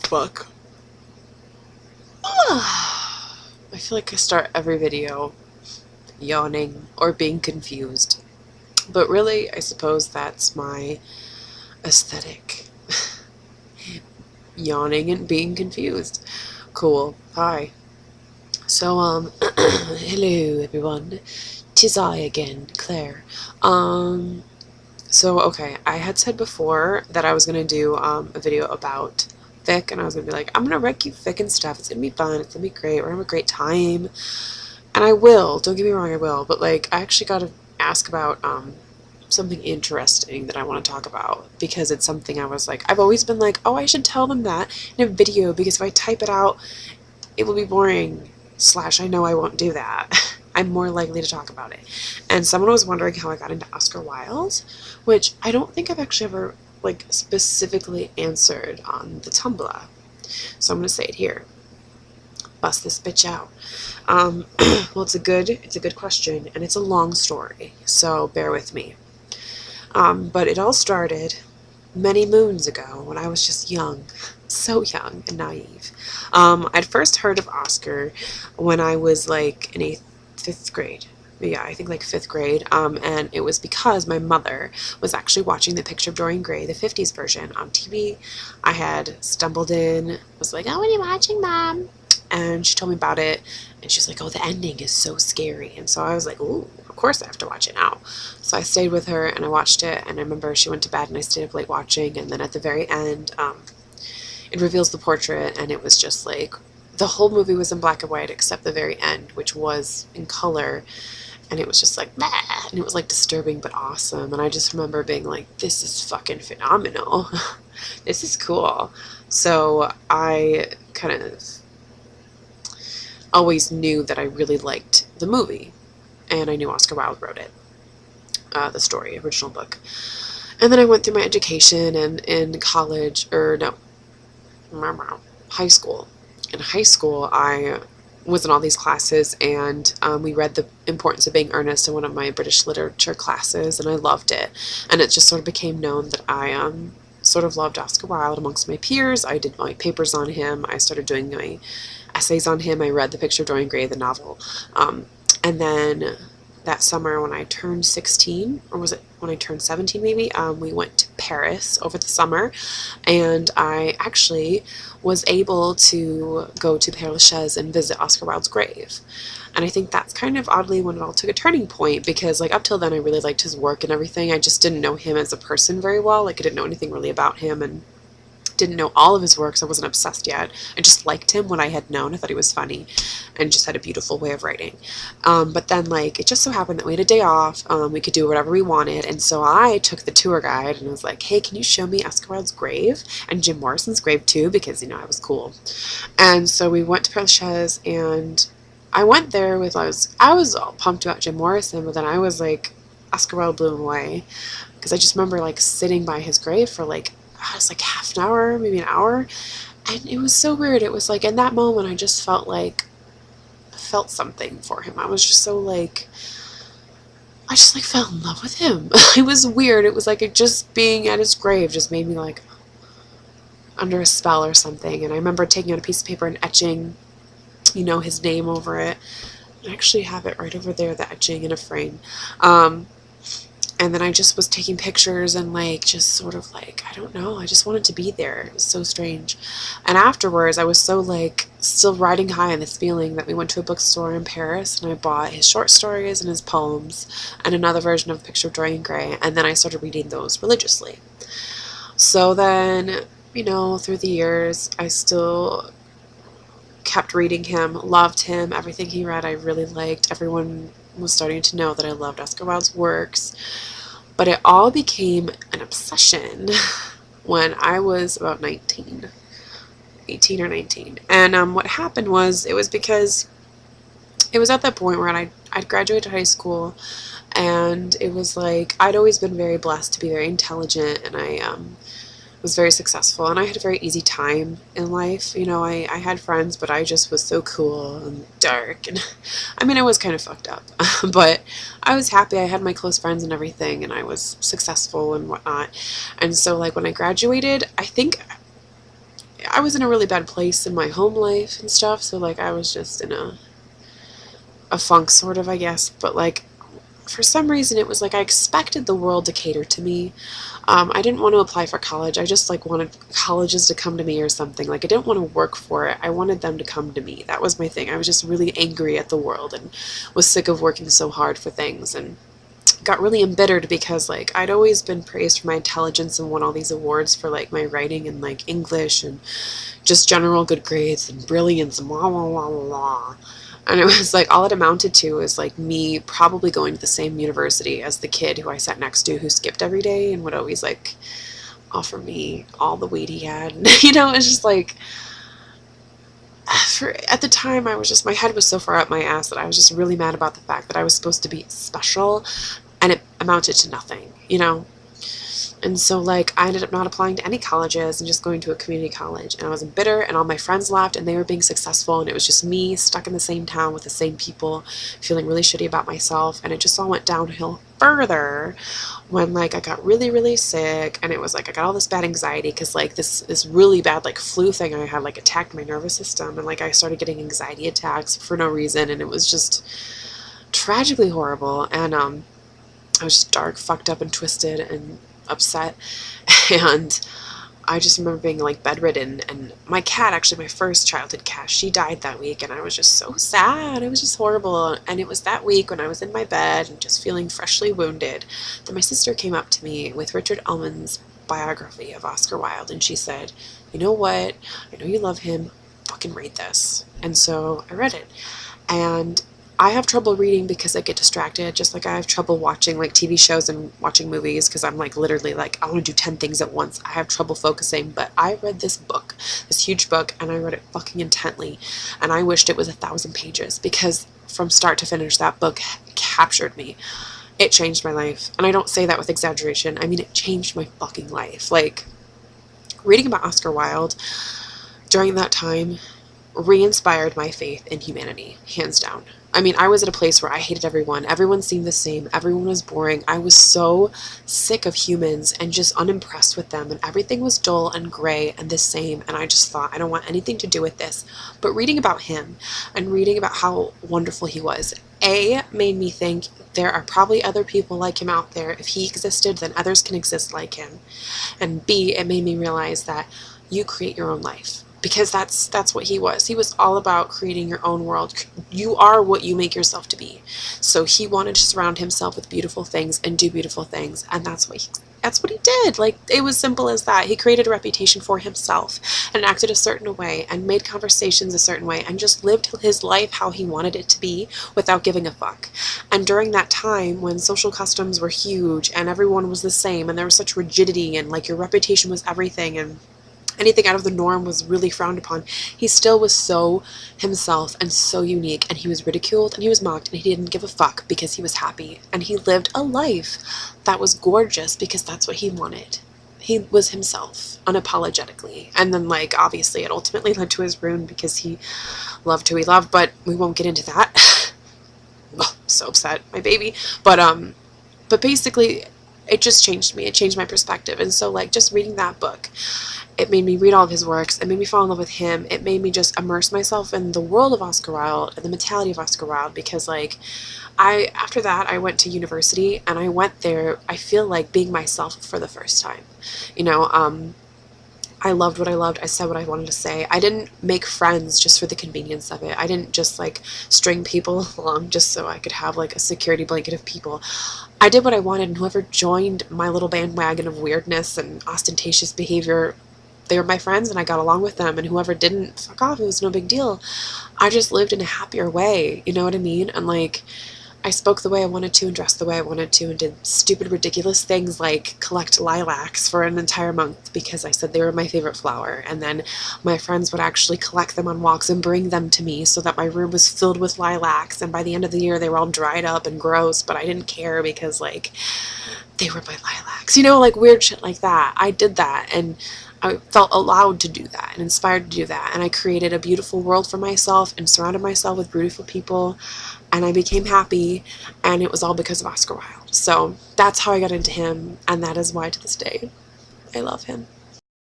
book. I feel like I start every video yawning or being confused. But really, I suppose that's my aesthetic. Yawning and being confused. Cool. Hi. So, hello everyone. 'Tis I again, Claire. So okay, I had said before that I was gonna do a video about fic, and I was gonna be like, I'm gonna wreck you fic and stuff. It's gonna be fun. It's gonna be great. We're gonna have a great time, and I will. Don't get me wrong, I will. But like, I actually gotta ask about something interesting that I want to talk about, because it's something I was like, I've always been like, oh, I should tell them that in a video, because if I type it out, it will be boring. / I know I won't do that. I'm more likely to talk about it. And someone was wondering how I got into Oscar Wilde, which I don't think I've actually ever like specifically answered on the Tumblr. So I'm gonna say it here. Bust this bitch out. Well, it's a good question, and it's a long story, so bear with me. But it all started many moons ago when I was just young, so young and naive. I'd first heard of Oscar when I was like in 5th grade. Yeah, I think like 5th grade, and it was because my mother was actually watching The Picture of Dorian Gray, the 50s version, on TV. I had stumbled in, was like, oh, what are you watching, Mom? And she told me about it, and she's like, oh, the ending is so scary. And so I was like, ooh, of course I have to watch it now. So I stayed with her, and I watched it, and I remember she went to bed, and I stayed up late watching, and then at the very end, it reveals the portrait, and it was just like, the whole movie was in black and white except the very end, which was in color, and it was just like, bah! And it was like disturbing but awesome, and I just remember being like, this is fucking phenomenal. This is cool. So I kind of always knew that I really liked the movie, and I knew Oscar Wilde wrote it, the story, original book. And then I went through my education, and in college, or no, high school. In high school, I was in all these classes, and we read The Importance of Being Earnest in one of my British literature classes, and I loved it. And it just sort of became known that I sort of loved Oscar Wilde amongst my peers. I did my papers on him. I started doing my essays on him. I read The Picture of Dorian Gray, the novel. And then that summer when I turned 16, or was it when I turned 17 maybe, we went to Paris over the summer, and I actually was able to go to Père Lachaise and visit Oscar Wilde's grave. And I think that's kind of oddly when it all took a turning point, because like up till then I really liked his work and everything. I just didn't know him as a person very well. Like I didn't know anything really about him, and didn't know all of his works. I wasn't obsessed yet. I just liked him when I had known. I thought he was funny and just had a beautiful way of writing. But then like it just so happened that we had a day off. We could do whatever we wanted, and so I took the tour guide and was like, hey, can you show me Oscar Wilde's grave and Jim Morrison's grave too, because you know I was cool. And so we went to Père Lachaise, and I went there with I was all pumped about Jim Morrison, but then I was like, Oscar Wilde blew him away, because I just remember like sitting by his grave for like, it was like half an hour, maybe an hour, and it was so weird. It was like in that moment I just felt something for him. I was just so like, I just like fell in love with him. It was weird. It was like it just being at his grave just made me like under a spell or something. And I remember taking out a piece of paper and etching, you know, his name over it. I actually have it right over there, the etching in a frame. And then I just was taking pictures and like just sort of like, I don't know, I just wanted to be there. It was so strange. And afterwards I was so like still riding high on this feeling that we went to a bookstore in Paris, and I bought his short stories and his poems and another version of Picture of Dorian Gray, and then I started reading those religiously. So then, you know, through the years I still kept reading him, loved him, everything he read I really liked. Everyone was starting to know that I loved Oscar Wilde's works, but it all became an obsession when I was about 18 or 19. And what happened was, it was because it was at that point where I'd graduated high school, and it was like I'd always been very blessed to be very intelligent, and I was very successful, and I had a very easy time in life. You know, I had friends, but I just was so cool and dark, and I mean I was kind of fucked up, but I was happy. I had my close friends and everything, and I was successful and whatnot. And so like when I graduated, I think I was in a really bad place in my home life and stuff, so like I was just in a funk sort of, I guess, but like for some reason it was like I expected the world to cater to me. I didn't want to apply for college. I just like wanted colleges to come to me or something. Like I didn't want to work for it. I wanted them to come to me. That was my thing. I was just really angry at the world and was sick of working so hard for things, and got really embittered because like I'd always been praised for my intelligence and won all these awards for like my writing and like English and just general good grades and brilliance and blah blah blah blah blah. And it was like all it amounted to was like me probably going to the same university as the kid who I sat next to who skipped every day and would always like offer me all the weed he had. You know, it's just like at the time I was just, my head was so far up my ass that I was just really mad about the fact that I was supposed to be special and it amounted to nothing, you know? And so like I ended up not applying to any colleges and just going to a community college, and I was bitter and all my friends left and they were being successful and it was just me stuck in the same town with the same people feeling really shitty about myself, and it just all went downhill further when like I got really sick, and it was like I got all this bad anxiety because like this really bad like flu thing I had like attacked my nervous system, and like I started getting anxiety attacks for no reason, and it was just tragically horrible. And I was just dark, fucked up and twisted and upset, and I just remember being like bedridden, and my cat, actually my first childhood cat, she died that week, and I was just so sad. It was just horrible. And it was that week when I was in my bed and just feeling freshly wounded that my sister came up to me with Richard Ellman's biography of Oscar Wilde, and she said, you know what, I know you love him, fucking read this. And so I read it, and I have trouble reading because I get distracted, just like I have trouble watching like TV shows and watching movies because I'm like literally like I want to do 10 things at once. I have trouble focusing, but I read this book, this huge book, and I read it fucking intently, and I wished it was 1,000 pages because from start to finish that book captured me. It changed my life, and I don't say that with exaggeration. I mean, it changed my fucking life. Like, reading about Oscar Wilde during that time re-inspired my faith in humanity, hands down. I mean, I was at a place where I hated everyone. Everyone seemed the same. Everyone was boring. I was so sick of humans and just unimpressed with them, and everything was dull and gray and the same, and I just thought, I don't want anything to do with this. But reading about him and reading about how wonderful he was, A, made me think there are probably other people like him out there. If he existed, then others can exist like him. And B, it made me realize that you create your own life. Because that's what he was. He was all about creating your own world. You are what you make yourself to be. So he wanted to surround himself with beautiful things and do beautiful things, and that's what he did. Like, it was simple as that. He created a reputation for himself and acted a certain way and made conversations a certain way and just lived his life how he wanted it to be without giving a fuck. And during that time when social customs were huge and everyone was the same and there was such rigidity and like your reputation was everything and anything out of the norm was really frowned upon, he still was so himself and so unique, and he was ridiculed and he was mocked, and he didn't give a fuck because he was happy, and he lived a life that was gorgeous because that's what he wanted. He was himself unapologetically, and then like obviously it ultimately led to his ruin because he loved who he loved, but we won't get into that. Oh, so upset, my baby. But basically it just changed me. It changed my perspective. And so like just reading that book, it made me read all of his works. It made me fall in love with him. It made me just immerse myself in the world of Oscar Wilde and the mentality of Oscar Wilde, because like after that I went to university, and I went there, I feel like being myself for the first time. You know, I loved what I loved. I said what I wanted to say. I didn't make friends just for the convenience of it. I didn't just like string people along just so I could have like a security blanket of people. I did what I wanted, and whoever joined my little bandwagon of weirdness and ostentatious behavior, they were my friends and I got along with them, and whoever didn't, fuck off, it was no big deal. I just lived in a happier way, you know what I mean? And like, I spoke the way I wanted to and dressed the way I wanted to and did stupid, ridiculous things like collect lilacs for an entire month because I said they were my favorite flower, and then my friends would actually collect them on walks and bring them to me so that my room was filled with lilacs, and by the end of the year they were all dried up and gross, but I didn't care because like they were my lilacs, you know, like weird shit like that. I did that, and I felt allowed to do that and inspired to do that, and I created a beautiful world for myself and surrounded myself with beautiful people, and I became happy, and it was all because of Oscar Wilde. So that's how I got into him, and that is why to this day I love him.